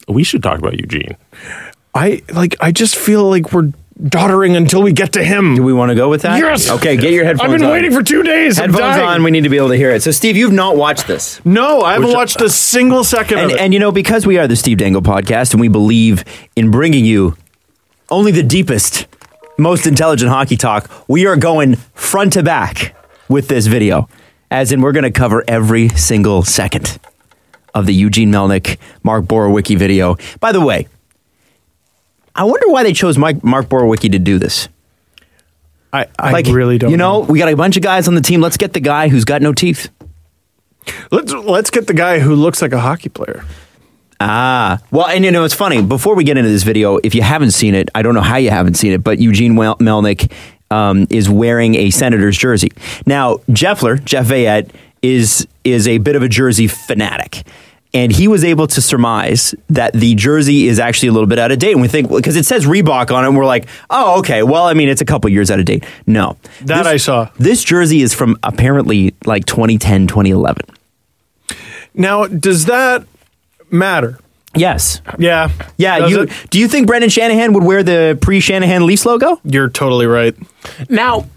We should talk about Eugene. I just feel like we're doddering until we get to him. Do we want to go with that? Yes. Okay, get your headphones on. I've been waiting for 2 days. Headphones on, we need to be able to hear it. So, Steve, you've not watched this. No, I haven't watched a single second of it. And, you know, because we are the Steve Dangle podcast and we believe in bringing you only the deepest, most intelligent hockey talk, we are going front to back with this video. As in, we're going to cover every single second of the Eugene Melnyk, Mark Borowiecki video. By the way, I wonder why they chose Mark Borowiecki to do this. I really don't know. You know, we got a bunch of guys on the team. Let's get the guy who's got no teeth. Let's get the guy who looks like a hockey player. Well, and you know, it's funny. Before we get into this video, if you haven't seen it, I don't know how you haven't seen it, but Eugene Melnyk is wearing a Senators jersey. Now, Jeff Veillette is a bit of a jersey fanatic. And he was able to surmise that the jersey is actually a little bit out of date. And we think, because it says Reebok on it, and we're like, oh, okay, well, I mean, it's a couple years out of date. No. I saw. This jersey is from apparently like 2010, 2011. Now, does that matter? Yes. Yeah. Yeah. Do you think Brendan Shanahan would wear the pre-Shanahan Leafs logo? You're totally right. Now,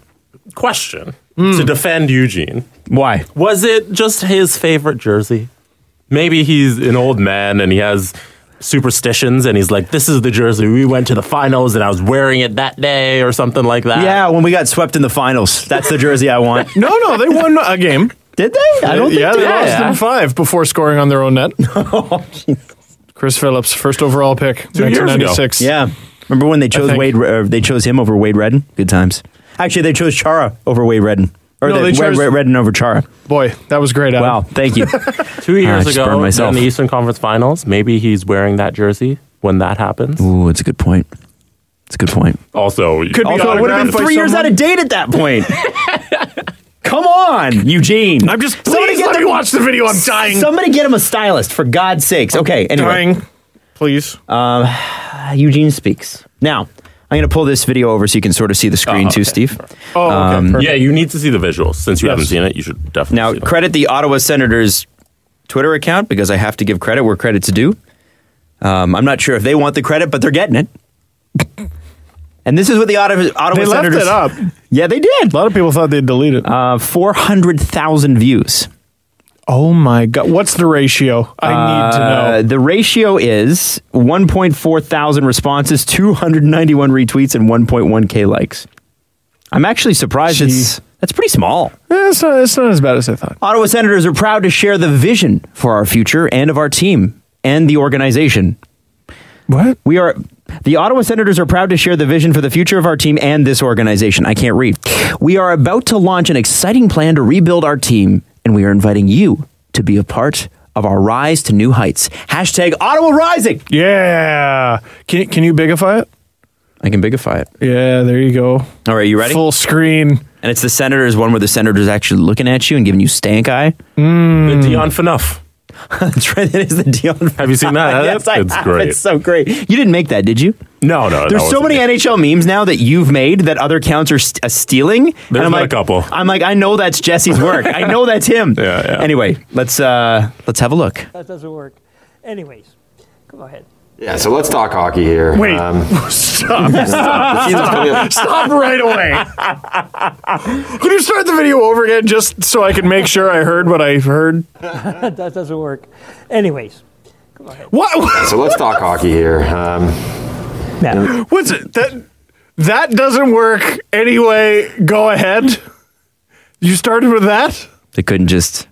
question to defend Eugene. Why? Was it just his favorite jersey? Maybe he's an old man and he has superstitions and he's like, this is the jersey. We went to the finals and I was wearing it that day or something like that. Yeah, when we got swept in the finals. That's the jersey I want. No, they won a game. Did they? I don't think they lost in 5 before scoring on their own net. Oh, Chris Phillips, first overall pick, 1996. Yeah. Remember when they chose they chose him over Wade Redden? Good times. Actually, they chose Chara over Wade Redden. Or they chose Redden over Chara. Boy, that was great, Adam. Wow, thank you. 2 years ago in the Eastern Conference Finals, maybe he's wearing that jersey when that happens. Ooh, it's a good point. It's a good point. Also, it would have been 3 years out of date at that point. Come on, Eugene. I'm just, please let me watch the video. I'm dying. Somebody get him a stylist, for God's sakes. Okay, anyway. Dying. Please. Eugene speaks. Now, I'm going to pull this video over so you can sort of see the screen too, Steve. Oh, okay. Yeah, you need to see the visuals. Since you haven't seen it, you should definitely see it. Now, credit the Ottawa Senators Twitter account because I have to give credit where credit's due. I'm not sure if they want the credit, but they're getting it. And this is what the Ottawa Senators... They left it up. Yeah, they did. A lot of people thought they'd delete it. 400,000 views. Oh my God. What's the ratio? I need to know. The ratio is 1.4 thousand responses, 291 retweets, and 1.1K likes. I'm actually surprised that's pretty small. It's not as bad as I thought. Ottawa Senators are proud to share the vision for our future and of our team and the organization. What? The Ottawa Senators are proud to share the vision for the future of our team and this organization. I can't read. We are about to launch an exciting plan to rebuild our team, and we are inviting you to be a part of our rise to new heights. Hashtag Ottawa Rising. Yeah. Can you bigify it? I can bigify it. Yeah, there you go. All right, you ready? Full screen. And it's the Senators one where the Senators actually looking at you and giving you stank eye. The Dion Phaneuf. That's right. That is the Dion. Have you seen that? Yes, it's great. It's so great. You didn't make that, did you? No. There's so many NHL memes now that you've made that other accounts are stealing. There's and a couple. I'm like, I know that's Jesse's work. I know that's him. Yeah. Anyway, let's have a look. That doesn't work. Anyways, go ahead. Yeah, so let's talk hockey here. Wait, stop right away. Can you start the video over again just so I can make sure I heard what I heard? That doesn't work. Anyways, go ahead. What? So let's talk hockey here. Now, What's it? That doesn't work anyway. Go ahead. You started with that? They couldn't just...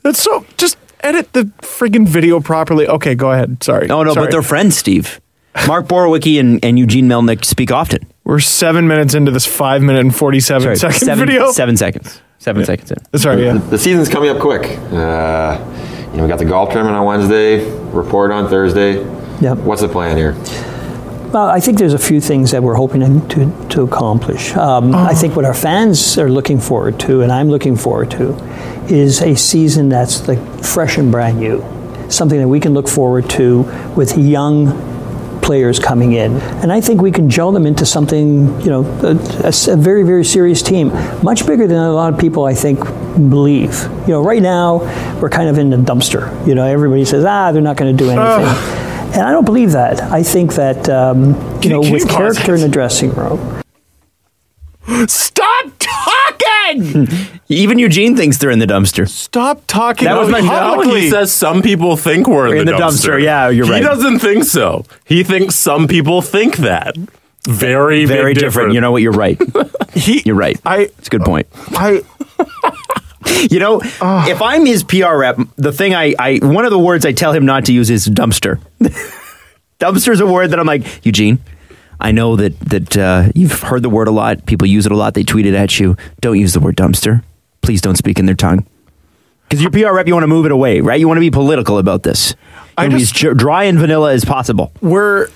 That's so... Just edit the friggin' video properly. Okay, go ahead. Sorry. Oh, no, Sorry. but they're friends, Steve. Mark Borowiecki and Eugene Melnyk speak often. We're 7 minutes into this 5 minute and 47 second video. 7 seconds. 7 seconds in. Sorry, yeah. The season's coming up quick. We got the golf tournament on Wednesday, report on Thursday. Yep. What's the plan here? Well, I think there's a few things that we're hoping to accomplish. I think what our fans are looking forward to, and I'm looking forward to, is a season that's like fresh and brand new. Something that we can look forward to with young players coming in. And I think we can gel them into something, a very, very serious team. Much bigger than a lot of people, I think, believe. Right now, we're kind of in the dumpster. Everybody says, they're not going to do anything. And I don't believe that. I think that, Can you with pause character it? in the dressing room. Stop talking! Even Eugene thinks they're in the dumpster. Stop talking. That was my publicly. He says some people think we're in the dumpster. Yeah, you're right. He doesn't think so. He thinks some people think that. Very Very big different. You know what? You're right. You're right. It's a good point. You know, if I'm his PR rep, the thing one of the words I tell him not to use is dumpster. Dumpster is a word that I'm like, Eugene, I know that you've heard the word a lot. People use it a lot. They tweet it at you. Don't use the word dumpster. Please don't speak in their tongue. Because your PR rep, you want to move it away, right? You want to be political about this. You want to be as dry and vanilla as possible. We're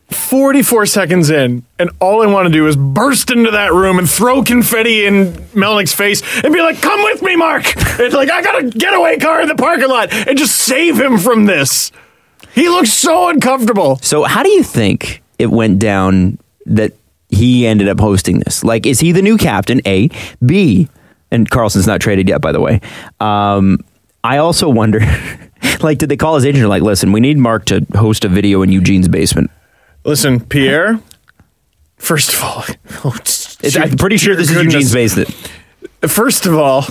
44 seconds in, and all I want to do is burst into that room and throw confetti in Melnyk's face and be like, come with me, Mark. It's like, I got a getaway car in the parking lot and just save him from this. He looks so uncomfortable. So how do you think it went down that he ended up hosting this? Like, is he the new captain, A? B, and Carlson's not traded yet, by the way. I also wonder, like, did they call his agent like, listen, we need Mark to host a video in Eugene's basement? Listen, Pierre, first of all, I'm pretty sure this is Eugene's basement. First of all,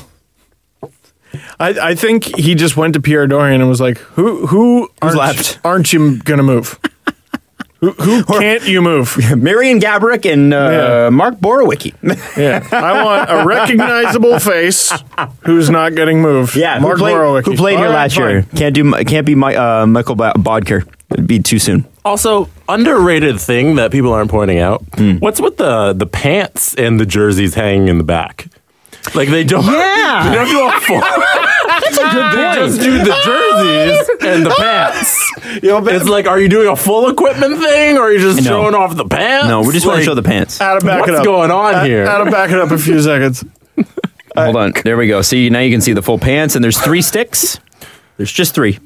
I think he just went to Pierre Dorian and was like, who's left? Aren't you going to move? Who can't you move? Marian Gaborik and Mark Borowiecki. Yeah, I want a recognizable face who's not getting moved. Yeah, Mark Borowiecki. who played here last year. Can't be Michael Bodker. It'd be too soon. Also, underrated thing that people aren't pointing out. What's with the pants and the jerseys hanging in the back? Like they don't. Yeah. They don't do a full. That's a good point. They just do the jerseys and the pants. It's like, are you doing a full equipment thing, or are you just showing off the pants? No, we just want to show the pants. Adam, back it up. What's going on here? Adam, back it up a few seconds. Hold on. There we go. See, now you can see the full pants, and there's 3 sticks. There's just 3.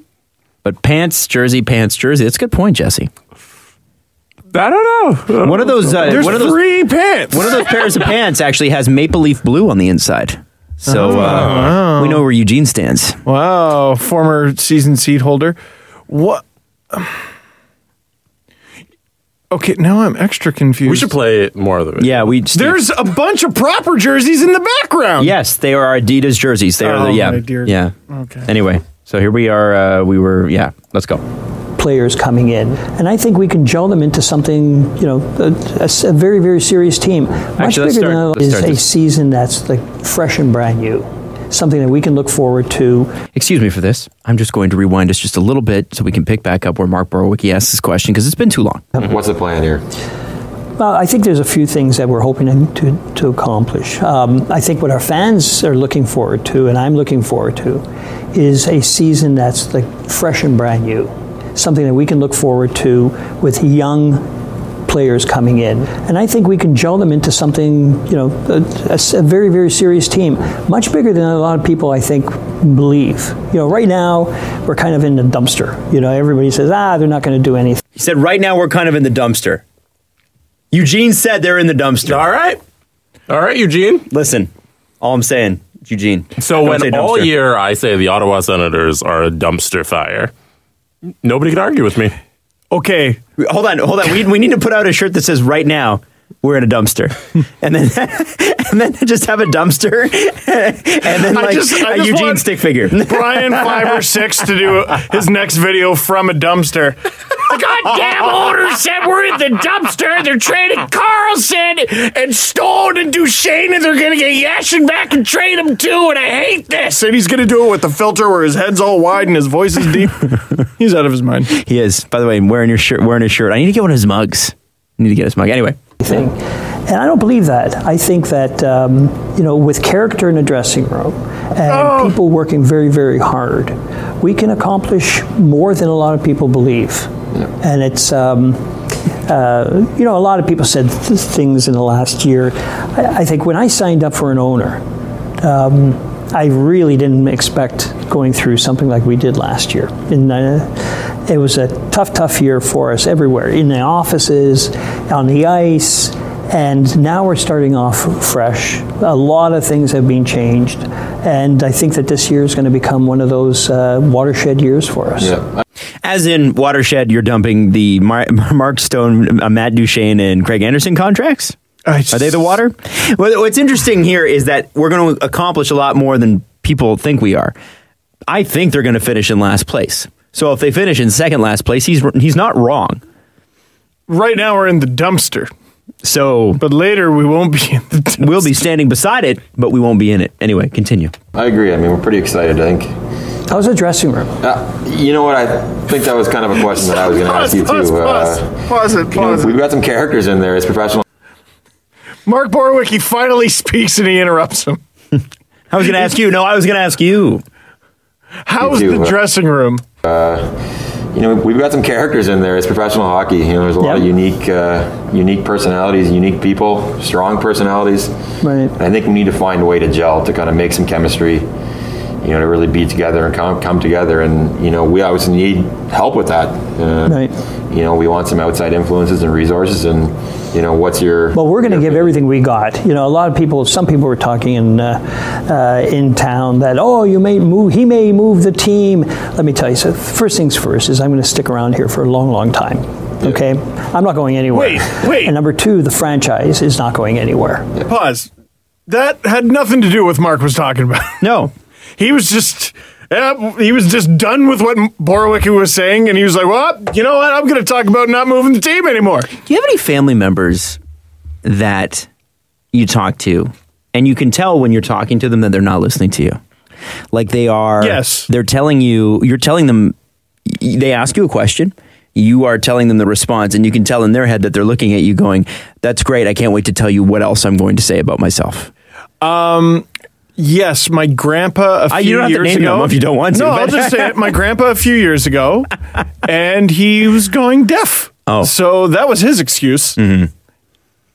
But pants, jersey. That's a good point, Jesse. I don't know. One of those. There's 3 pants. One of those pairs of pants actually has maple leaf blue on the inside. So we know where Eugene stands. Wow, former season seat holder. What? Okay, now I'm extra confused. We should play more of the video. Yeah, There's a bunch of proper jerseys in the background. Yes, they are Adidas jerseys. They are my dear. Yeah. Okay. Anyway, so here we are. Let's go. Players coming in, and I think we can gel them into something, a very, very serious team. Much bigger than that is a season that's like fresh and brand new, something that we can look forward to. Excuse me for this. I'm just going to rewind us just a little bit so we can pick back up where Mark Borowiecki asked this question, because it's been too long. What's the plan here? Well, I think there's a few things that we're hoping to accomplish. I think what our fans are looking forward to, and I'm looking forward to, is a season that's like fresh and brand new. Something that we can look forward to with young players coming in. And I think we can gel them into something, a very, very serious team. Much bigger than a lot of people, I think, believe. Right now, we're kind of in the dumpster. Everybody says, they're not going to do anything. He said, right now we're kind of in the dumpster. Eugene said they're in the dumpster. All right, Eugene. Listen, all I'm saying, Eugene. So when all year I say the Ottawa Senators are a dumpster fire, nobody can argue with me. Okay. Hold on. We need to put out a shirt that says right now we're in a dumpster. and then just have a dumpster and then like a Eugene stick figure. Brian 5 or 6 to do his next video from a dumpster. The goddamn owner said we're in the dumpster. They're trading Carlson and Stone and Duchesne, and they're going to get Yashin back and trade him too, and I hate this. And he's going to do it with the filter where his head's all wide and his voice is deep. He's out of his mind. He is. By the way, wearing his shirt. I need to get one of his mugs. Anyway. And I don't believe that. I think that, with character in the dressing room and people working very, very hard, we can accomplish more than a lot of people believe. Yeah. And it's, a lot of people said things in the last year. I think when I signed up for an owner, I really didn't expect going through something like we did last year. It was a tough year for us everywhere, in the offices, on the ice, and now we're starting off fresh. A lot of things have been changed, and I think that this year is going to become one of those watershed years for us. Yeah. As in Watershed, you're dumping the Mark Stone, Matt Duchene, and Craig Anderson contracts? Are they the water? Well, what's interesting here is that we're going to accomplish a lot more than people think we are. I think they're going to finish in last place. So if they finish in second last place, he's not wrong. Right now we're in the dumpster. So, but later we won't be in the dumpster. We'll be standing beside it, but we won't be in it. Anyway, continue. I agree. I mean, we're pretty excited, I think. How's the dressing room? You know what? I think that was kind of a question that I was going to ask you, too. Pause it. We've got some characters in there as professional. Mark Borowiecki finally speaks and he interrupts him. I was going to ask you. No, I was going to ask you. How's the dressing room? We've got some characters in there as professional hockey. There's a lot of unique personalities, unique people, strong personalities. Right. And I think we need to find a way to gel, to kind of make some chemistry, to really be together and come together. And, we obviously need help with that. Right. We want some outside influences and resources. And, what's your... Well, we're going to give everything we got. A lot of people, some people were talking in town that, he may move the team. Let me tell you, so first things first is I'm going to stick around here for a long, long time. Okay? I'm not going anywhere. Wait. And number two, the franchise is not going anywhere. Pause. That had nothing to do with what Mark was talking about. No. He was just done with what Borowiecki was saying, and he was like, well, you know what? I'm going to talk about not moving the team anymore. Do you have any family members that you talk to, and you can tell when you're talking to them that they're not listening to you? Like they are... Yes. They're telling you... You're telling them... They ask you a question. You are telling them the response, and you can tell in their head that they're looking at you going, that's great. I can't wait to tell you what else I'm going to say about myself. Yes, my grandpa a few years ago... You don't have to name them if you don't want to. No, I'll just say it. My grandpa a few years ago, and he was going deaf. Oh. So that was his excuse. Mm-hmm.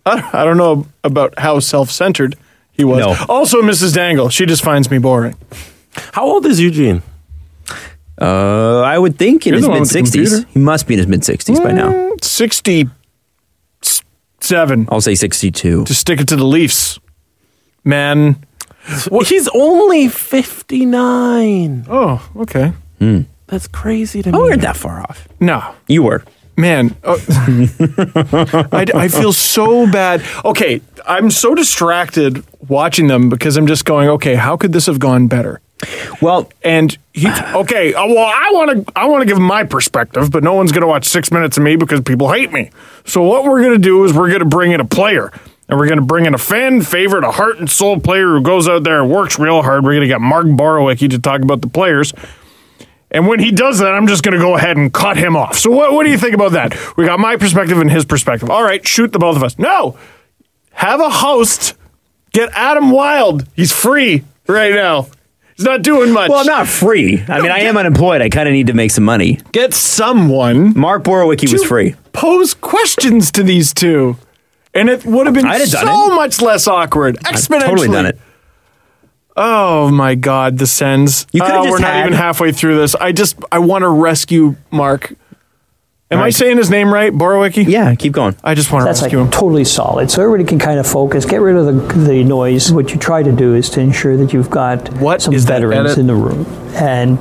I don't know about how self-centered he was. No. Also, Mrs. Dangle, she just finds me boring. How old is Eugene? I would think in his mid-60s. He must be in his mid-60s by now. 67. I'll say 62. To stick it to the Leafs. Man... Well, he's only 59. Oh, okay. That's crazy to me. Oh, we weren't that far off. No. You were. Man, I feel so bad. Okay, I'm so distracted watching them because I'm just going, okay, how could this have gone better? Well, and I want to give my perspective, but no one's going to watch 6 minutes of me because people hate me. So what we're going to do is we're going to bring in a player. And we're going to bring in a fan favorite, a heart and soul player who goes out there and works real hard. We're going to get Mark Borowiecki to talk about the players. And when he does that, I'm just going to go ahead and cut him off. So what do you think about that? We got my perspective and his perspective. All right, shoot the both of us. No! Have a host. Get Adam Wylde. He's free right now. He's not doing much. Well, I'm not free. I mean, I am unemployed. I kind of need to make some money. Get someone. Mark Borowiecki was free. Pose questions to these two. And it would have been so much less awkward. Exponentially. I've totally done it. Oh my God, the Sens. We're not even halfway through this. I want to rescue Mark. Am I saying his name right? Borowiecki? Yeah, keep going. I just want to rescue him. Totally solid. So everybody can kind of focus, get rid of the noise. What you try to do is to ensure that you've got some veterans in the room. And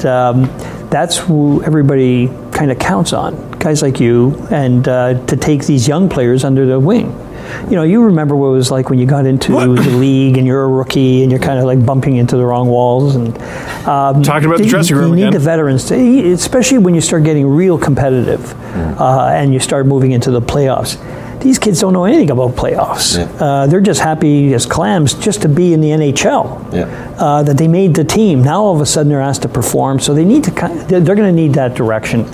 that's who everybody kind of counts on. Guys like you, and to take these young players under the wing. You remember what it was like when you got into the league and you're a rookie and you're kind of like bumping into the wrong walls. And talking about the dressing room again. You need the veterans, especially when you start getting real competitive and you start moving into the playoffs. These kids don't know anything about playoffs. Yeah. They're just happy as clams just to be in the NHL. Yeah. That they made the team. Now all of a sudden they're asked to perform, so they need to. They're going to need that direction,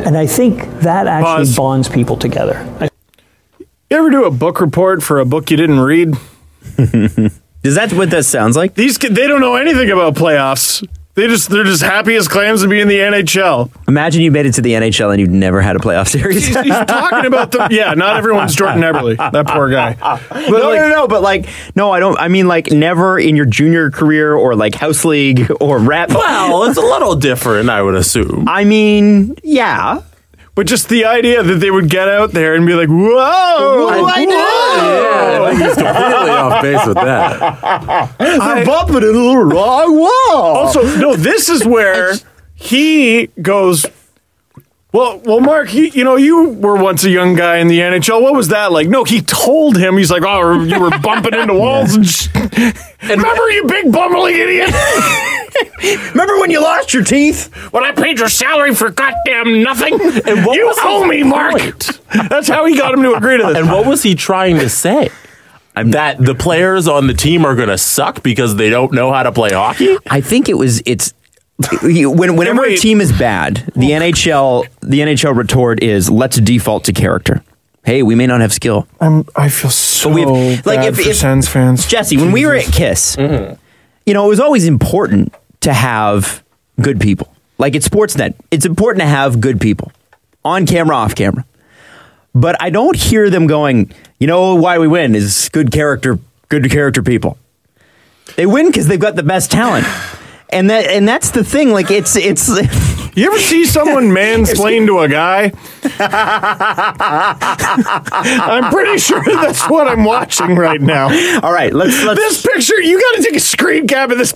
and I think that actually bonds people together. You ever do a book report for a book you didn't read? Is that what that sounds like? These kids, they don't know anything about playoffs. They're just happy as clams to be in the NHL. Imagine you made it to the NHL and you've never had a playoff series. He's talking about not everyone's Jordan Eberle. That poor guy. But no, I don't. I mean, like never in your junior career or like house league or rap. Well, it's a little different, I would assume. I mean, yeah. But just the idea that they would get out there and be like, whoa! I know! Yeah, I think he's completely off base with that. They're bumping into the wrong wall! Also, no, this is where he goes, Well, Mark, you were once a young guy in the NHL. What was that like? No, he told him. He's like, oh, you were bumping into walls and remember, you big bumbling idiot? Remember when you lost your teeth? When I paid your salary for goddamn nothing? And you owe me, Mark. That's how he got him to agree to this. And what was he trying to say? That the players on the team are going to suck because they don't know how to play hockey? I think it's whenever a team is bad, the NHL retort is let's default to character. Hey, we may not have skill. I feel so bad for Sens fans. Jesse, when we were at KISS, it was always important to have good people. Like at Sportsnet, it's important to have good people on camera, off camera. But I don't hear them going, why we win is good character people. They win because they've got the best talent. And that's the thing. Like it's. You ever see someone mansplain to a guy? I'm pretty sure that's what I'm watching right now. All right, let's. This picture, you got to take a screen cap of this.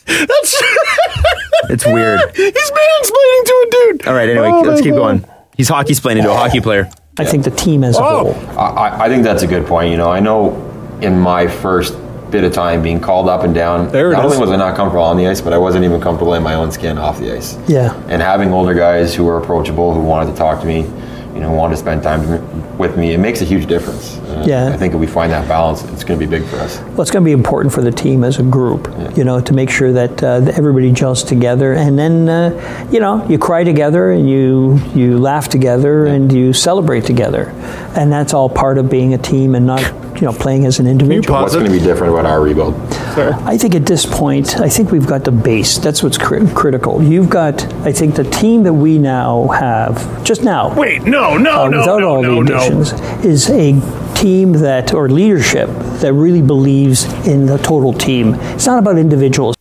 It's weird. He's mansplaining to a dude. All right, anyway, let's keep going. He's hockey-splaining to a hockey player. I think the team as a whole. I think that's a good point. I know in my first bit of time being called up and down, not only was I not comfortable on the ice, but I wasn't even comfortable in my own skin off the ice. Yeah. And having older guys who were approachable, who wanted to talk to me, wanted to spend time with me, it makes a huge difference. I think if we find that balance, it's going to be big for us. Well, it's going to be important for the team as a group, to make sure that everybody gels together, and then, you cry together and you laugh together and you celebrate together. And that's all part of being a team and not, playing as an individual. What's going to be different about our rebuild? Sure. I think at this point, we've got the base. That's what's critical. You've got, I think, the team that we now have, just now. Wait, no, without all the additions, is a team or leadership that really believes in the total team. It's not about individuals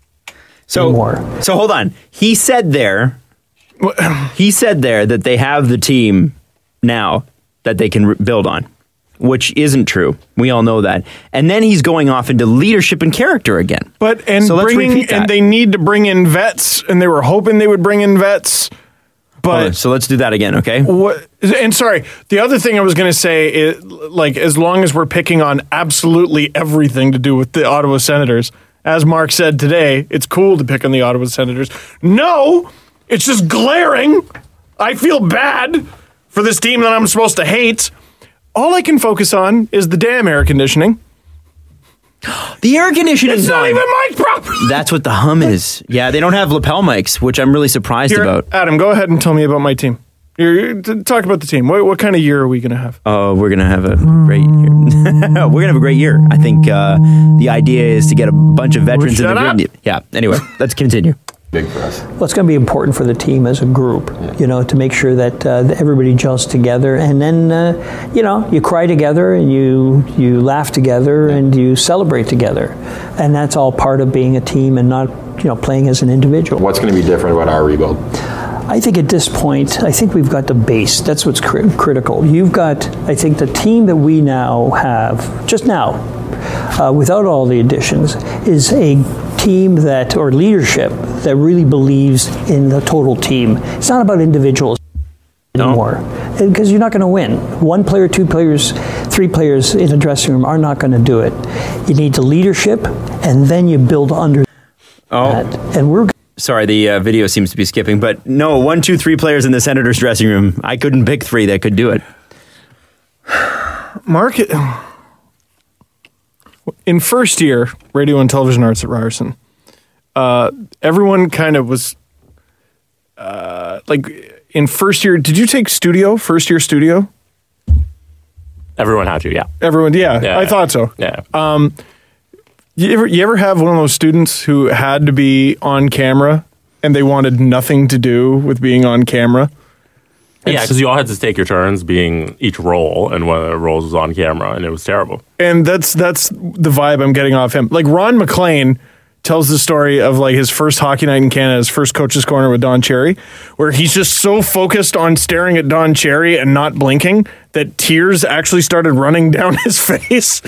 anymore. So hold on. He said there that they have the team now that they can build on, which isn't true. We all know that. And then he's going off into leadership and character again. And they need to bring in vets, and they were hoping they would bring in vets. But so let's do that again, okay? And sorry, the other thing I was going to say is, as long as we're picking on absolutely everything to do with the Ottawa Senators, as Mark said today, it's cool to pick on the Ottawa Senators. No, it's just glaring. I feel bad for this team that I'm supposed to hate. All I can focus on is the damn air conditioning. The air conditioning is not even mic proper. That's what the hum is. Yeah, they don't have lapel mics, which I'm really surprised about. Adam, go ahead and tell me about my team. Talk about the team. What kind of year are we going to have? Oh, we're going to have a great year. We're going to have a great year. I think the idea is to get a bunch of veterans in the room. Yeah, anyway, let's continue. Big for us. Well, it's going to be important for the team as a group, to make sure that everybody gels together, and then, you cry together and you laugh together and you celebrate together, and that's all part of being a team and not, playing as an individual. What's going to be different about our rebuild? I think at this point, we've got the base. That's what's critical. You've got, I think, the team that we now have, just now, without all the additions, is a team or leadership that really believes in the total team. It's not about individuals anymore, because you're not going to win. One player, two players, three players in a dressing room are not going to do it. You need the leadership, and then you build under that. And Sorry, the video seems to be skipping, but no, 1, 2, 3 players in the Senators' dressing room. I couldn't pick 3 that could do it. Mark, in first year, radio and television arts at Ryerson, everyone kind of was in first year. Did you take first year studio? Everyone had to, yeah. Everyone, yeah. I thought so. Yeah. You ever have one of those students who had to be on camera and they wanted nothing to do with being on camera? Yeah, because you all had to take your turns being each role, and one of the roles was on camera, and it was terrible. And that's the vibe I'm getting off him. Like Ron McLean tells the story of his first hockey night in Canada, his first coach's corner with Don Cherry, where he's just so focused on staring at Don Cherry and not blinking that tears actually started running down his face.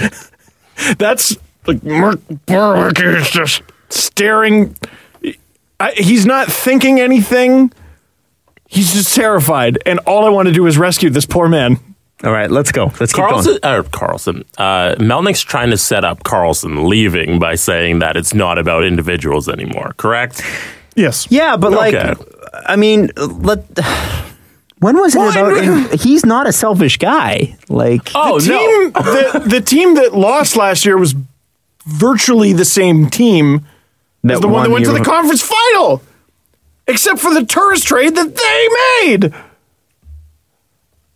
That's Mark Borowiecki is just staring. He's not thinking anything. He's just terrified, and all I want to do is rescue this poor man. All right, let's go. Let's keep going. Melnyk's trying to set up Carlson leaving by saying that it's not about individuals anymore, correct? Yes. Yeah, but I mean, when was it about? He's not a selfish guy. The team that lost last year was virtually the same team as the one that went to the conference final, except for the tourist trade that they made.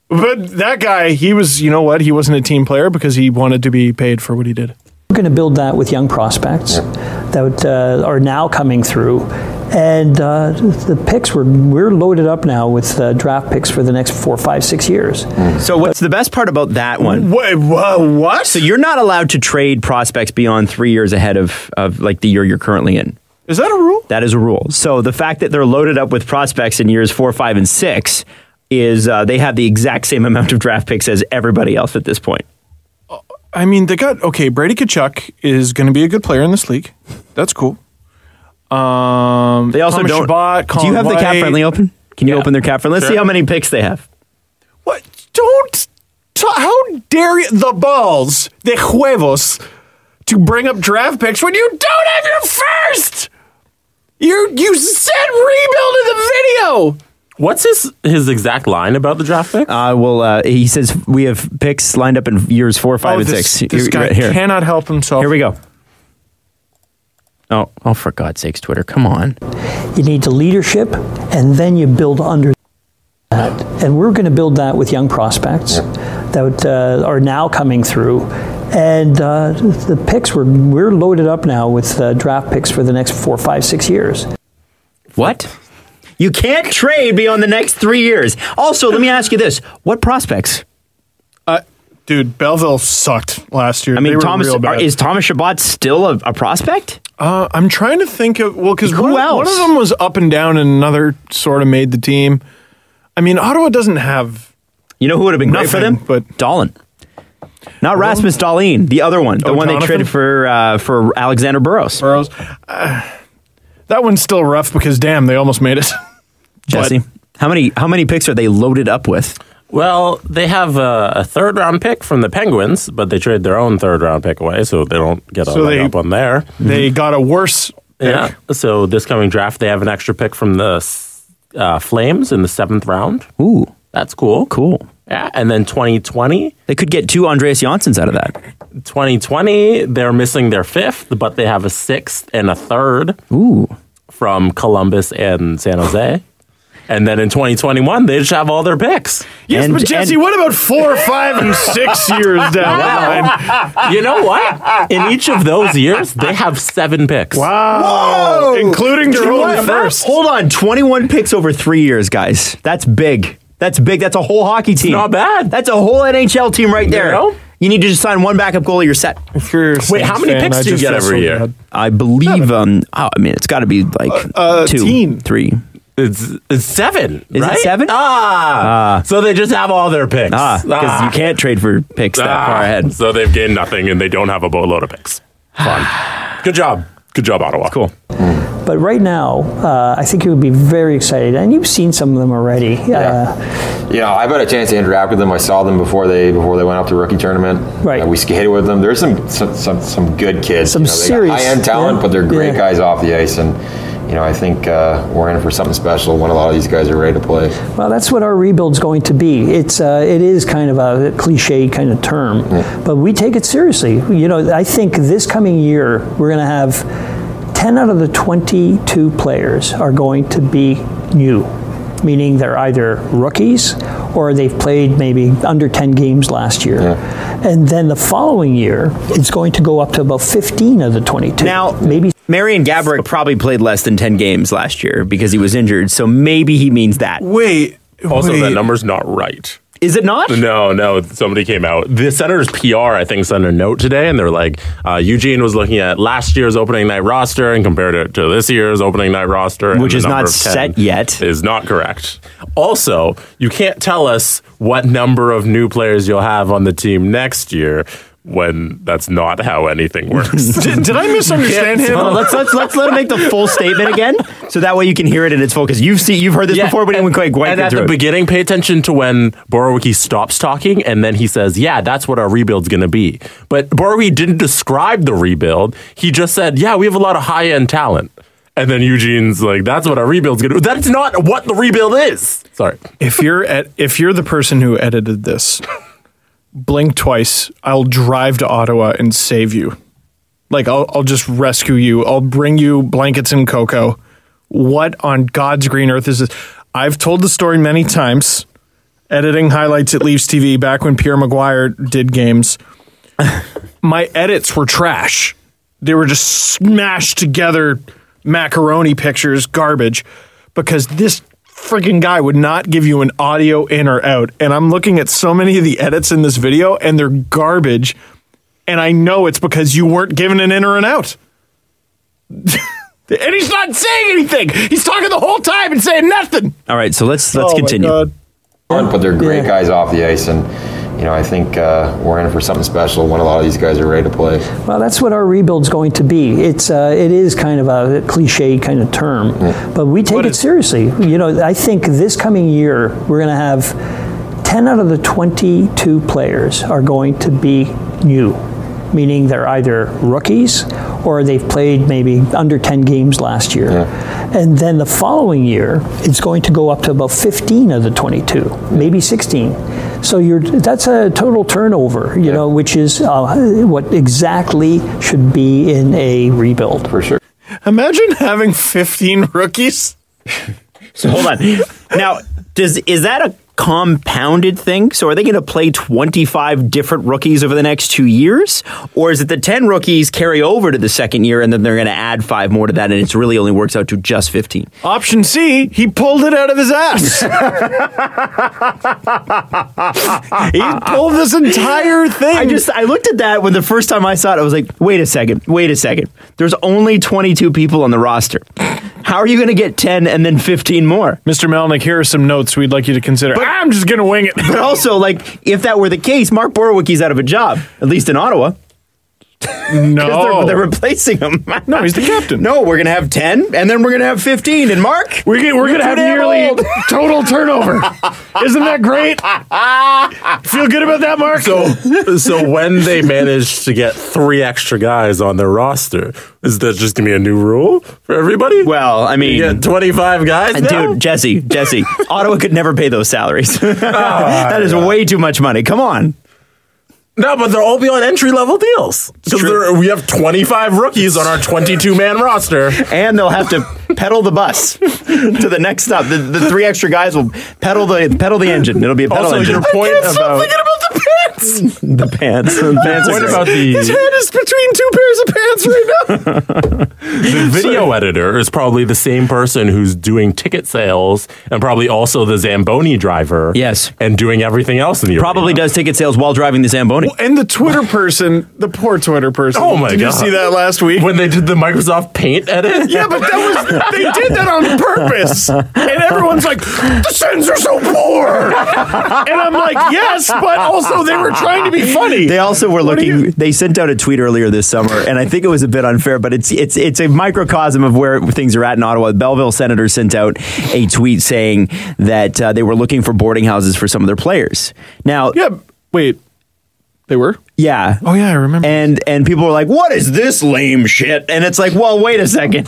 But that guy, he was, you know what? He wasn't a team player because he wanted to be paid for what he did. We're going to build that with young prospects that are now coming through. And the picks, we're loaded up now with draft picks for the next 4, 5, 6 years. So what's the best part about that one? Wait, what? So you're not allowed to trade prospects beyond 3 years ahead of like the year you're currently in. Is that a rule? That is a rule. So the fact that they're loaded up with prospects in years 4, 5, and 6 is they have the exact same amount of draft picks as everybody else at this point. I mean, they got, Brady Tkachuk is going to be a good player in this league. That's cool. They also Thomas don't. Chabot, do you have the White. cap friendly open? Can you open their cap friendly? Let's see how many picks they have. What? How dare you? The balls, the huevos, to bring up draft picks when you don't have your first. You said rebuild in the video. What's his exact line about the draft pick? He says we have picks lined up in years 4, 5, and 6. This guy cannot help himself. Here we go. Oh, for God's sakes, Twitter, come on. You need the leadership, and then you build under that. And we're going to build that with young prospects that are now coming through. And the picks, we're loaded up now with draft picks for the next 4, 5, 6 years. What? You can't trade beyond the next 3 years. Also, let me ask you this. What prospects? Dude, Belleville sucked last year. I mean, is Thomas Chabot still a prospect? I'm trying to think of, because Who else? One of them was up and down and another sort of made the team. I mean, Ottawa doesn't have You know who would have been great for them? But Dahlin. Not Rasmus Dahlin, the other one. The one Jonathan? they traded for Alexander Burrows. That one's still rough because, damn, they almost made it. Jesse, how many picks are they loaded up with? Well, they have a third-round pick from the Penguins, but they trade their own third-round pick away, so they don't get a leg up on there. They got a worse pick. Yeah. So this coming draft, they have an extra pick from the Flames in the 7th round. Ooh. That's cool. Cool. Yeah, and then 2020. They could get 2 Andreas Janssens out of that. 2020, they're missing their 5th, but they have a 6th and a 3rd from Columbus and San Jose. And then in 2021, they just have all their picks. Yes, but Jesse, what about 4, 5, and 6 years down the line? You know what? In each of those years, they have 7 picks. Wow. Whoa. Including their own first. Hold on, 21 picks over 3 years, guys. That's big. That's big. That's a whole hockey team. Not bad. That's a whole NHL team right there. You know? You need to just sign one backup goalie, you're set. Wait, how many picks do you get every year? I believe, it's got to be like 2, 3. It's 7, Is right? it 7? So they just have all their picks. Because you can't trade for picks that far ahead. So they've gained nothing, and they don't have a boatload of picks. Fun. Good job. Good job, Ottawa. Cool. But right now, I think you would be very excited, and you've seen some of them already. I've had a chance to interact with them. I saw them before they went up to rookie tournament. Right. We skated with them. There's some good kids. Some serious high-end talent, but they're great guys off the ice. And I think we're in for something special when a lot of these guys are ready to play. Well, that's what our rebuild's going to be. It is kind of a cliche kind of term, but we take it seriously. I think this coming year we're going to have 10 out of the 22 players are going to be new, meaning they're either rookies or they've played maybe under 10 games last year. And then the following year, it's going to go up to about 15 of the 22. Now, maybe Marian Gaborik probably played less than 10 games last year because he was injured, so maybe he means that. Also, that number's not right. Is it not? No. Somebody came out. The Senators PR, I think, sent a note today, and they're like, Eugene was looking at last year's opening night roster and compared it to this year's opening night roster. Which is not set yet. Is not correct. Also, you can't tell us what number of new players you'll have on the team next year when that's not how anything works. Did I misunderstand him? Well, let's let him make the full statement again, so that way you can hear it in its full. Because you've heard this before, but didn't quite and get at through the it. beginning, pay attention to when Borowiecki stops talking, and then he says, "Yeah, that's what our rebuild's going to be." But Borowiecki didn't describe the rebuild. He just said, "Yeah, we have a lot of high end talent." And then Eugene's like, "That's what our rebuild's going to." That's not what the rebuild is. Sorry. If you're the person who edited this, blink twice. I'll drive to Ottawa and save you. Like I'll just rescue you. I'll bring you blankets and cocoa. What on God's green earth is this? I've told the story many times. Editing highlights at Leafs TV back when Pierre Maguire did games. My edits were trash. They were just smashed together macaroni pictures, garbage, because this freaking guy would not give you an audio in or out. And I'm looking at so many of the edits in this video and they're garbage. And I know it's because you weren't given an in or an out. And he's not saying anything. He's talking the whole time and saying nothing. All right, so let's Oh my continue. God. But they're great guys off the ice, and I think we're in for something special when a lot of these guys are ready to play. Well, that's what our rebuild's going to be. It is kind of a cliche kind of term, but we take it seriously. I think this coming year we're going to have 10 out of the 22 players are going to be new, meaning they're either rookies or they've played maybe under 10 games last year. And then the following year, it's going to go up to about 15 of the 22, maybe 16. So that's a total turnover, which is what exactly should be in a rebuild. For sure. Imagine having 15 rookies. So hold on. Now, is that a compounded thing? So are they going to play 25 different rookies over the next 2 years? Or is it the 10 rookies carry over to the second year and then they're going to add 5 more to that and it really only works out to just 15? Option C, he pulled it out of his ass. He pulled this entire thing. I looked at that when the first time I saw it, I was like, wait a second. There's only 22 people on the roster. How are you going to get 10 and then 15 more? Mr. Melnyk, here are some notes we'd like you to consider. But I'm just going to wing it. But also, if that were the case, Mark Borowiecki's out of a job, at least in Ottawa. No. They're replacing him. No, he's the captain. No, we're going to have 10, and then we're going to have 15. And Mark? We're going to have nearly total turnover. Isn't that great? Feel good about that, Mark? So when they manage to get 3 extra guys on their roster, is that just going to be a new rule for everybody? Well, I mean... You get 25 guys now? Dude, Jesse, Ottawa could never pay those salaries. That is way too much money. Come on. No, but they'll all be on entry-level deals. Because we have 25 rookies on our 22-man roster. And they'll have to pedal the bus to the next stop. The 3 extra guys will pedal the engine. It'll be a pedal engine. Your point about thinking about the pants. The pants. The pants point are about His head is between 2 pairs of pants right now. the video editor is probably the same person who's doing ticket sales and probably also the Zamboni driver. Yes. And doing everything else in the Probably arena. does ticket sales while driving the Zamboni. And the Twitter person, the poor Twitter person. Oh my Did God. you see that last week? When they did the Microsoft Paint edit? Yeah, but they did that on purpose. And everyone's like, the sends are so poor. And I'm like, yes, but also they were trying to be funny. They also were looking. They sent out a tweet earlier this summer, and I think it was a bit unfair, but it's a microcosm of where things are at in Ottawa. The Belleville Senators sent out a tweet saying that they were looking for boarding houses for some of their players. Now, Yeah, wait. They were? yeah. Oh, yeah, I remember. And people were like, "What is this lame shit?" And it's like, well, wait a second,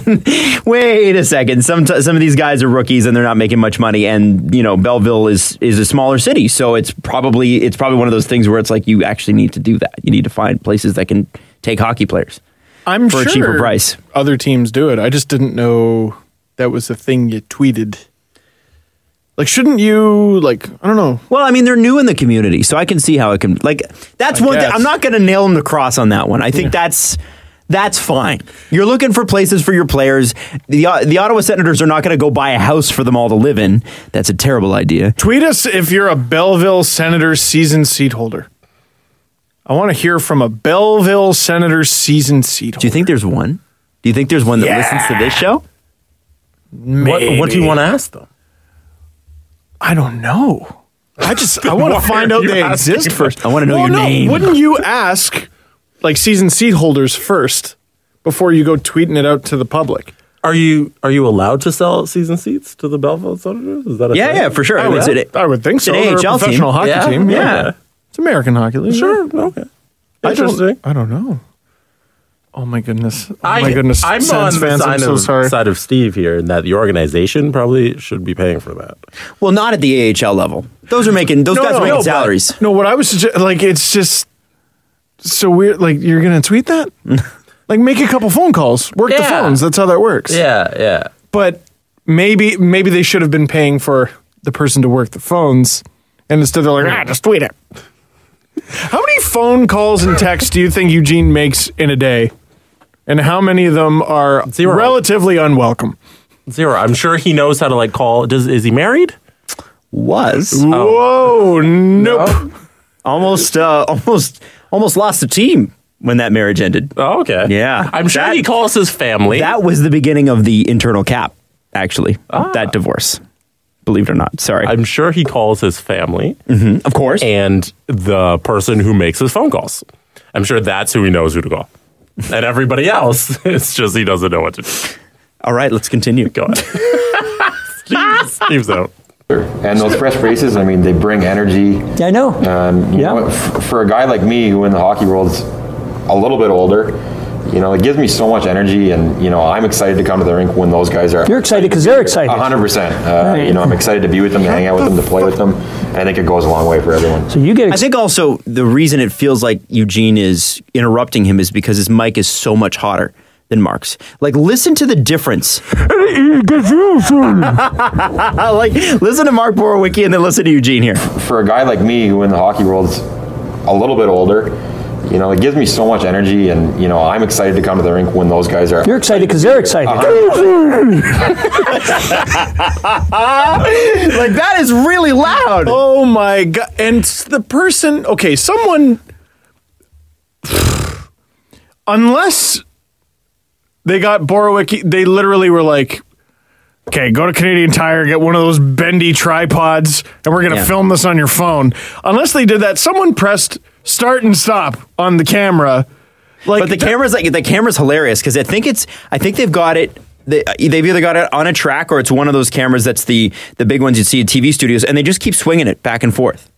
wait a second. Some of these guys are rookies and they're not making much money, and Belleville is a smaller city, so it's probably one of those things where it's like you actually need to do that. You need to find places that can take hockey players I'm for sure a cheaper price. Other teams do it. I just didn't know that was the thing you tweeted. Like, shouldn't you, I don't know. Well, I mean, they're new in the community, so I can see how it can, that's one thing. guess. I'm not going to nail them to cross on that one. I think that's fine. You're looking for places for your players. The Ottawa Senators are not going to go buy a house for them all to live in. That's a terrible idea. Tweet us if you're a Belleville Senators season seat holder. I want to hear from a Belleville Senators season seat holder. Do you think there's one? Do you think there's one that listens to this show? What do you want to ask them? I don't know. I want to find out they exist first. I want to know your name. Wouldn't you ask like season seat holders first before you go tweeting it out to the public? Are you allowed to sell season seats to the Belleville Senators? Is that a thing? Yeah, for sure. I would think so. It's an They're a AHL professional team. hockey team. Yeah. It's American Hockey League. Sure. Okay. I Interesting. don't know. Oh my goodness. I'm I'm on Sens the fans, I'm so sorry. side of Steve here, in that the organization probably should be paying for that. Well, not at the AHL level. Those guys are making salaries. No, what I was like, it's just so weird. Like, you're gonna tweet that? Like, make a couple phone calls, work the phones. That's how that works. Yeah. But maybe they should have been paying for the person to work the phones, and instead they're like, just tweet it. How many phone calls and texts do you think Eugene makes in a day? And how many of them are relatively unwelcome? 0. I'm sure he knows how to like call. Is he married? Was. Whoa, nope. Almost lost the team when that marriage ended. Oh, okay. Yeah. I'm sure he calls his family. That was the beginning of the internal cap, actually, that divorce. Believe it or not. Sorry. I'm sure he calls his family. Mm-hmm. Of course. And the person who makes his phone calls. I'm sure that's who he knows who to call. And everybody else, it's just he doesn't know what to do. All right, let's continue. Go ahead. Steve's out. And those fresh faces, I mean, they bring energy. Yeah, I know. You know, for a guy like me who in the hockey world's a little bit older, you know, it gives me so much energy, and, you know, I'm excited to come to the rink when those guys are. You're excited because they're excited. 100%. You know, I'm excited to be with them, to hang out with them, to play with them. And I think it goes a long way for everyone. So you get I think also the reason it feels like Eugene is interrupting him is because his mic is so much hotter than Mark's. Like, listen to the difference. Like, listen to Mark Borowiecki and then listen to Eugene here. For a guy like me who in the hockey world's a little bit older, you know, it gives me so much energy, and, you know, I'm excited to come to the rink when those guys are. You're excited because they're excited. Like, that is really loud. Oh my God. And the person, okay, someone, unless they got Borowiecki, they literally were like, okay, go to Canadian Tire, get one of those bendy tripods, and we're going to film this on your phone. Unless they did that, someone pressed start and stop on the camera. Like, but the camera's hilarious because I think they've got it. They've either got it on a track or it's one of those cameras that's the big ones you'd see at TV studios, and they just keep swinging it back and forth.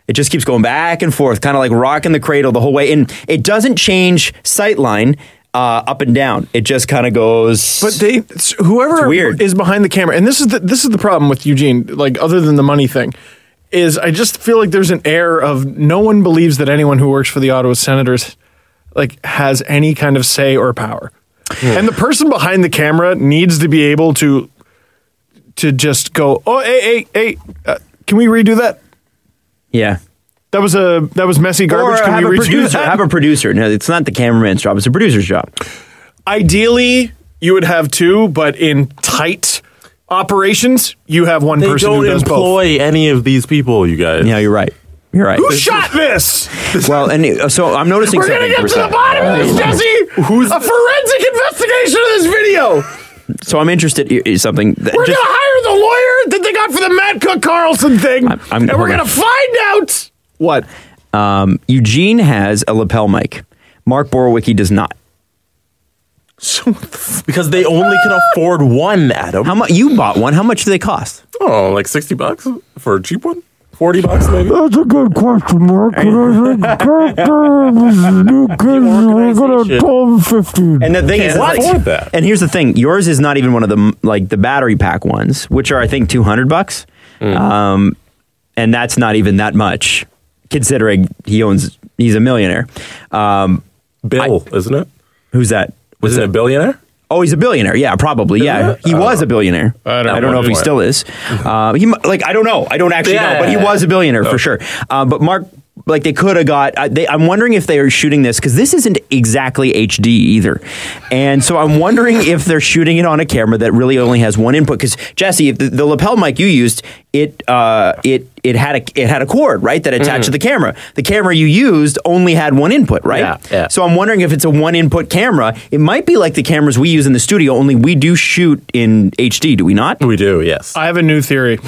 It just keeps going back and forth, kind of like rocking the cradle the whole way, and it doesn't change sightline up and down. It just kind of goes. But whoever is behind the camera, and this is the problem with Eugene. Like, other than the money thing, is I just feel like there's an air of no one believes that anyone who works for the Ottawa Senators like has any kind of say or power. And the person behind the camera needs to be able to just go, oh, hey, can we redo that? Yeah. That was messy garbage. Or can we redo that? Have a producer. No, it's not the cameraman's job. It's a producer's job. Ideally, you would have two, but in tight operations, you have one person who does both. They don't employ any of these people, you guys. Yeah, you're right. You're right. Who shot this? Well, and so I'm noticing We're going to get to the bottom of this, Jesse. Who's a forensic investigation of this video? So I'm interested in something. We're going to hire the lawyer that they got for the Matt Cook Carlson thing, and we're going to find out what. Eugene has a lapel mic. Mark Borowiecki does not. So because they only can afford one, Adam. How much you bought one? How much do they cost? Oh, like $60 for a cheap one. $40 maybe. That's a good question, Mark. New kids are gonna $12.50. And the thing is, that. And here's the thing: yours is not even one of the the battery pack ones, which are I think $200. And that's not even that much, considering he's a millionaire. Bill, isn't it? Who's that? Isn't it a billionaire? Oh, he's a billionaire. Yeah, probably. Yeah, he was a billionaire. I don't know if he still is. I don't know. I don't actually know, but he was a billionaire for sure. But Mark, they could have got. I'm wondering if they are shooting this because this isn't exactly HD either, and so I'm wondering if they're shooting it on a camera that really only has one input. Because Jesse, if the lapel mic you used, it had a cord, right, that attached to the camera. The camera you used only had one input, right? Yeah. So I'm wondering if it's a one input camera. It might be like the cameras we use in the studio. Only we do shoot in HD. Do we not? We do. Yes. I have a new theory.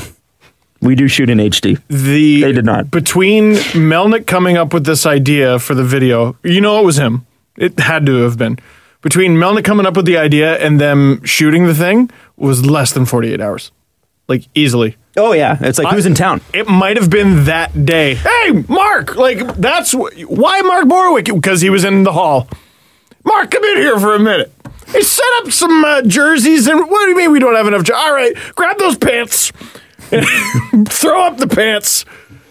We do shoot in HD. They did not. Between Melnyk coming up with this idea for the video, it was him. It had to have been. Between Melnyk coming up with the idea and them shooting the thing was less than 48 hours. Like, easily. Oh, yeah. It's like, who's in town? It might have been that day. Hey, Mark! Like, that's... Why Mark Borowiecki? Because he was in the hall. Mark, come in here for a minute. Hey, set up some jerseys and... What do you mean we don't have enough jerseys? All right, grab those pants. And throw up the pants.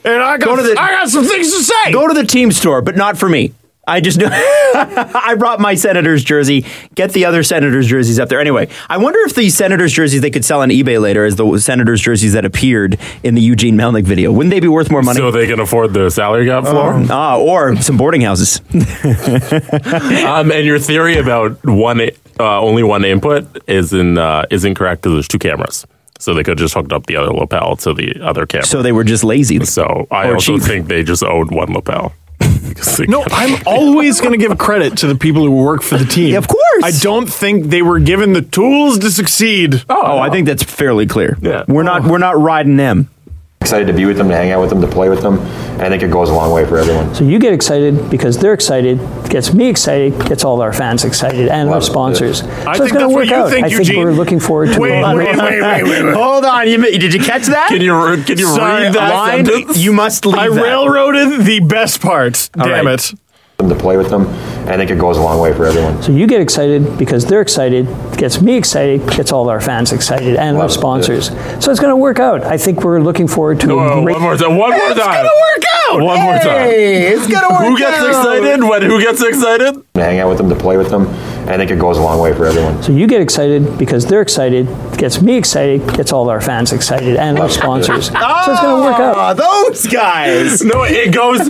And I got some things to say. Go to the team store, but not for me. I just know I brought my Senators jersey. Get the other Senators jerseys up there. Anyway, I wonder if the Senators jerseys they could sell on eBay later as the Senators jerseys that appeared in the Eugene Melnyk video. Wouldn't they be worth more money? So they can afford the salary cap floor? Or some boarding houses. And your theory about only one input is incorrect because there's two cameras. So they could just hooked up the other lapel to the other camera. So they were just lazy. So I also think they just owned one lapel. No, I'm always going to give credit to the people who work for the team. Yeah, of course. I don't think they were given the tools to succeed. Oh, I think that's fairly clear. Yeah. We're not riding them. Excited to be with them, to hang out with them, to play with them. I think it goes a long way for everyone. So you get excited because they're excited, gets me excited, gets all our fans excited, and our sponsors. So it's going to work out. I think we're looking forward to Wait. Hold on. Did you catch that? Can you read that line? sentence? You must leave I railroaded the best parts. Damn it. To play with them. I think it goes a long way for everyone. So you get excited because they're excited, gets me excited, gets all our fans excited, and our sponsors. So it's going to work out. I think we're looking forward to a great... One more time. It's going to work out. One more time. It's going to work out. Who gets excited? Who gets excited? To hang out with them, to play with them. I think it goes a long way for everyone. So you get excited because they're excited, gets me excited, gets all our fans excited, and our sponsors. So it's going to work out. Those guys. No, it goes...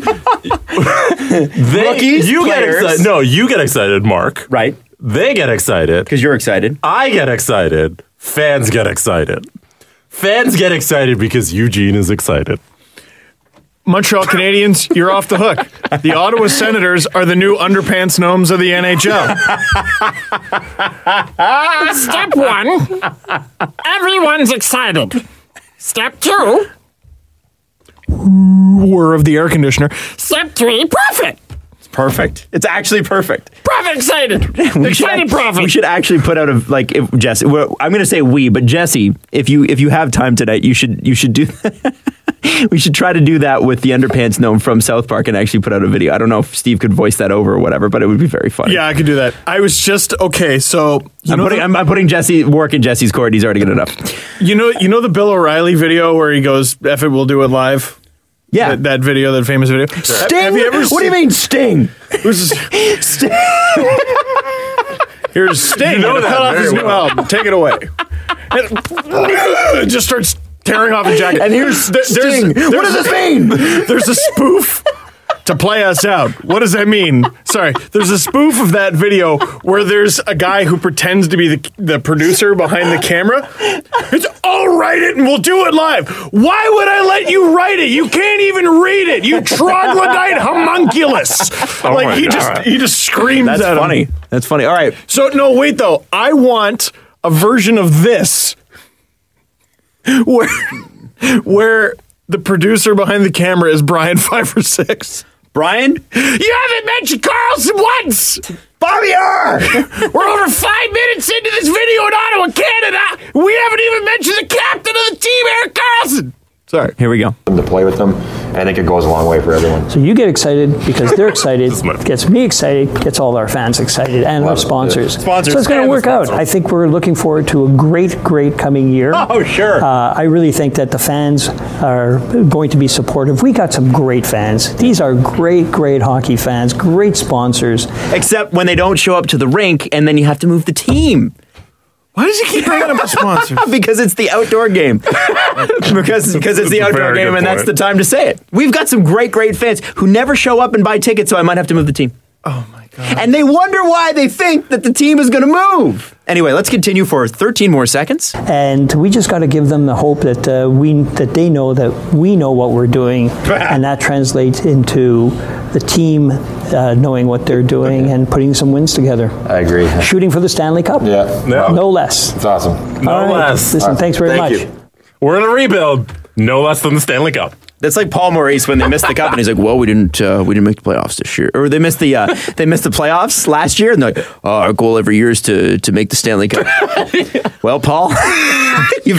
You get excited, Mark. Right. They get excited. Because you're excited. I get excited. Fans get excited. Fans get excited because Eugene is excited. Montreal Canadiens, you're off the hook. The Ottawa Senators are the new underpants gnomes of the NHL. Step 1, everyone's excited. Step 2, whir of the air conditioner. Step 3, perfect. Perfect. It's actually perfect. Profit excited. Excited profit. We should actually put out Jesse. I'm going to say but Jesse, if you have time tonight, you should do. We should try to do that with the underpants gnome from South Park and actually put out a video. I don't know if Steve could voice that over or whatever, but it would be very funny. Yeah, I could do that. I was just okay. So I'm putting Jesse work in Jesse's court. He's already good enough. You know the Bill O'Reilly video where he goes, "F it, we'll do it live." Yeah, that video, that famous video. Sting. Have you ever what do you mean Sting? Sting. Here's Sting. You know that cut off his very new album. Take it away. It just starts tearing off his jacket. And here's Sting. What does this mean? There's a spoof to play us out. What does that mean? Sorry. There's a spoof of that video where there's a guy who pretends to be the producer behind the camera. It's, I'll write it and we'll do it live. Why would I let you write it? You can't even read it. You troglodyte homunculus. He just screams at him. That's funny. That's funny. All right. So, no, wait, though. I want a version of this where the producer behind the camera is Brian 5 or 6. Brian? You haven't mentioned Carlson once! Bobby R! We're over 5 minutes into this video in Ottawa, Canada! We haven't even mentioned the captain of the team, Eric Carlson! Sorry. Here we go. To play with them. I think it goes a long way for everyone. So you get excited because they're excited, gets me excited, gets all our fans excited, and our sponsors. So it's going to work out. I think we're looking forward to a great coming year. Oh, sure. I really think that the fans are going to be supportive. We got some great fans. These are great hockey fans, great sponsors. Except when they don't show up to the rink, and then you have to move the team. Why does he keep bringing up a sponsor? Because it's the outdoor game. because it's the outdoor game, and that's the time to say it. We've got some great fans who never show up and buy tickets, so I might have to move the team. Oh, my God. And they wonder why they think that the team is going to move. Anyway, let's continue for 13 more seconds. And we just got to give them the hope that they know that we know what we're doing, and that translates into the team knowing what they're doing and putting some wins together. I agree. Shooting for the Stanley Cup. Yeah. No less. It's awesome. All right. less. Listen, thanks very much. You. We're in a rebuild. No less than the Stanley Cup. That's like Paul Maurice when they missed the cup, and he's like, "Well, we didn't make the playoffs this year, or they missed the playoffs last year." And they're like, "Oh, our goal every year is to make the Stanley Cup." Well, Paul, you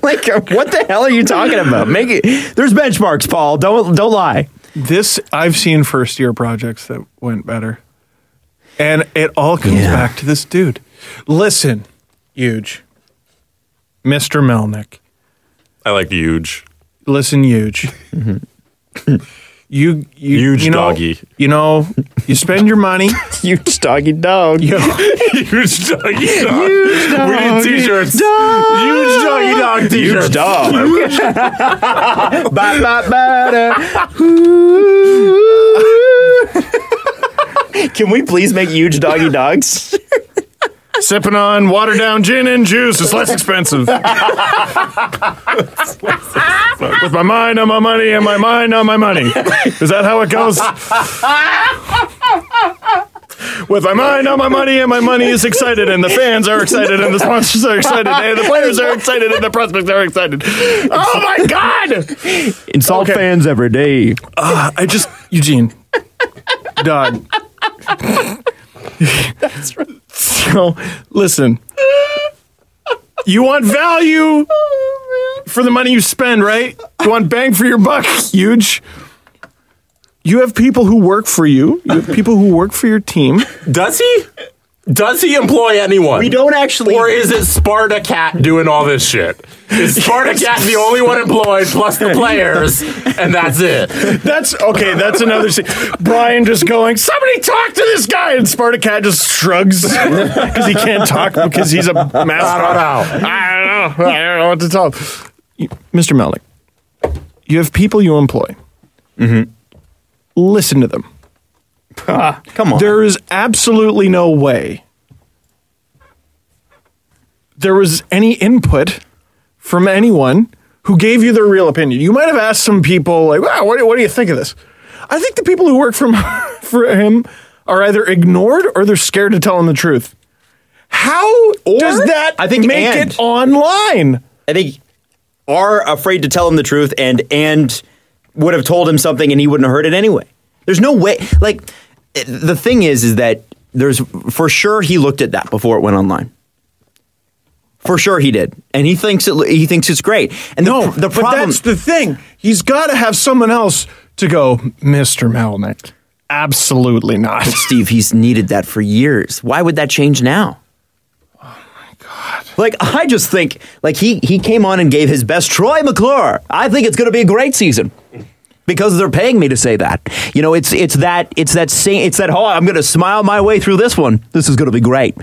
like, what the hell are you talking about? Make it. There's benchmarks, Paul. Don't lie. I've seen first year projects that went better, and it all comes back to this dude. Listen, Huge, Mr. Melnyk. I like huge. Listen, Huge. Huge doggy. You know, you spend your money. Huge doggy dog. Huge doggy dog. We need t-shirts. Huge doggy dog t-shirts. Huge dog. Can we please make huge doggy dogs? Sipping on watered down gin and juice is less expensive. With my mind on my money and my mind on my money. Is that how it goes? With my mind on my money and my money is excited and the fans are excited and the sponsors are excited and the players are excited and the prospects are excited. Oh my God! Insult fans every day. Eugene. Dog. That's right. So, listen. You want value for the money you spend, right? You want bang for your buck, Huge. You have people who work for you. You have people who work for your team. Does he? Does he employ anyone? We don't actually. Or is it Sparta Cat doing all this shit? Is Sparta Cat the only one employed plus the players, and that's it? That's another thing. Brian just going, somebody talk to this guy, and Sparta Cat just shrugs because he can't talk because he's a mascot. I don't know what to tell him. Mr. Melnyk, you have people you employ. Mm-hmm. Listen to them. Come on. There is absolutely no way there was any input from anyone who gave you their real opinion. You might have asked some people, like, wow, what do you think of this? I think the people who work for him are either ignored or they're scared to tell him the truth. How does that make it online? I think are afraid to tell him the truth and would have told him something and he wouldn't have heard it anyway. There's no way. Like, the thing is that there's for sure he looked at that before it went online. For sure he did, and he thinks it's great. And the problem, but that's the thing. He's got to have someone else to go, Mr. Melnyk. Absolutely not, but Steve. He's needed that for years. Why would that change now? Oh my God! Like, I just think like he came on and gave his best. Troy McClure. I think it's going to be a great season. Because they're paying me to say that. You know, it's that oh, I'm going to smile my way through this one. This is going to be great.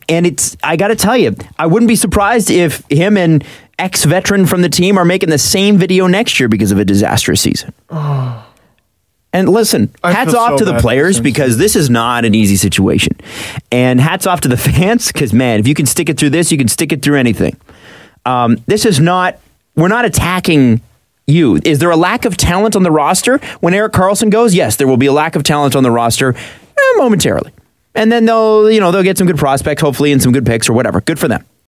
And I got to tell you, I wouldn't be surprised if him and ex-veteran from the team are making the same video next year because of a disastrous season. Oh. And listen, hats off to the players because this is not an easy situation. And hats off to the fans because, man, if you can stick it through this, you can stick it through anything. This is not, we're not attacking you. Is there a lack of talent on the roster when Erik Karlsson goes? Yes, there will be a lack of talent on the roster momentarily. And then they'll get some good prospects, hopefully, and some good picks or whatever. Good for them.